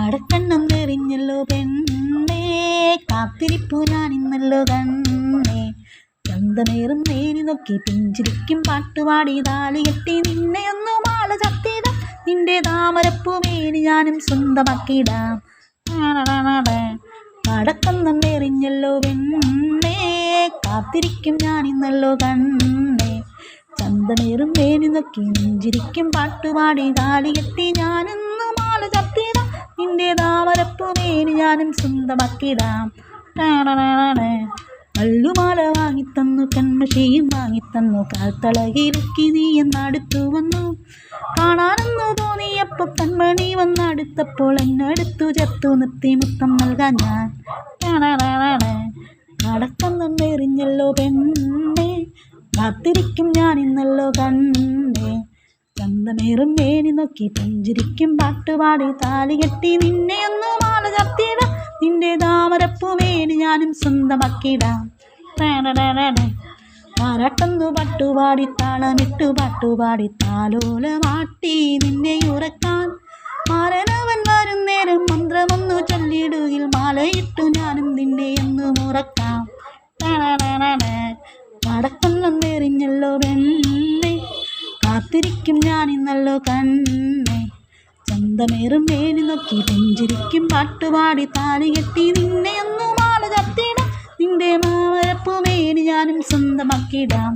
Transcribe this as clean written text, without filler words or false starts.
കടക്കണ്ണം തെറിഞ്ഞല്ലോ പെണ്ണേ, കാത്തിരിപ്പു ഞാനിന്നല്ലോ കണ്ണേ. ചന്തമേറും നേരി നോക്കി പിഞ്ചിരിക്കും പാട്ടുപാടി താലി കെട്ടി നിന്നെയൊന്നു മാല ചത്തിടാം. നിന്റെ താമരപ്പൂമേനി ഞാനും സ്വന്തമാക്കിടാം. കടക്കണ്ണം തെറിഞ്ഞല്ലോ പെണ്ണേ, കാത്തിരിക്കും ഞാനിന്നല്ലോ കണ്ണേ. ചന്തമേറും നേരി നോക്കി പിഞ്ചിരിക്കും പാട്ടുപാടി താലി കെട്ടി ഞാനൊന്നു മാല ചത്തിടാം. നിന്റെ താമരപ്പൂമേനി ഞാനും സ്വന്തമാക്കിടാം. കല്ലുമാല വാങ്ങിത്തന്നു, കൺമഷിയും വാങ്ങിത്തന്നു, കാൽത്തളകിലക്കി നീ എന്നടുത്തു വന്നു. കാണാനെന്നു തോന്നിയപ്പോൾ കൺമണി വന്നടുത്തപ്പോൾ എന്നടുത്തു ചേർത്തു നിർത്തി മുത്തം നൽകാൻ ഞാൻ. കടക്കണ്ണം തെറിഞ്ഞല്ലോ പെണ്ണേ, കാത്തിരിക്കും ഞാനിന്നല്ലോ കണ്ണേ. ചന്തമേറും മേനി നോക്കി പുഞ്ചിരിക്കും പാട്ടുപാടി താലി കെട്ടി നിന്നെയൊന്നു മാല ചത്തിടാം. നിന്റെ താമരപ്പൂമേനി ഞാനും സ്വന്തമാക്കിടാം. താരാട്ടൊന്നു പാട്ടുപാടി താളമിട്ടു പാട്ടുപാടി താലോലമാട്ടി നിന്നെ ഉറക്കാൻ. മാരനവൻ വരും നേരം മന്ത്രമൊന്നു ചൊല്ലിടുകിൽ മാലയിട്ടു ഞാനും നിന്നെയൊന്നു മുറക്കാം. കടക്കണ്ണം തെറിഞ്ഞല്ലോ പെണ്ണേ, കാത്തിരിക്കും ഞാനിന്നല്ലോ കണ്ണേ. ചന്തമേറും മേനി നോക്കി പുഞ്ചിരിക്കും പാട്ടുപാടി താലി കെട്ടി നിന്നെയൊന്നു മാല ചത്തിടാം. നിന്റെ മാമരപ്പൂമേനി ഞാനും സ്വന്തമാക്കിടാം.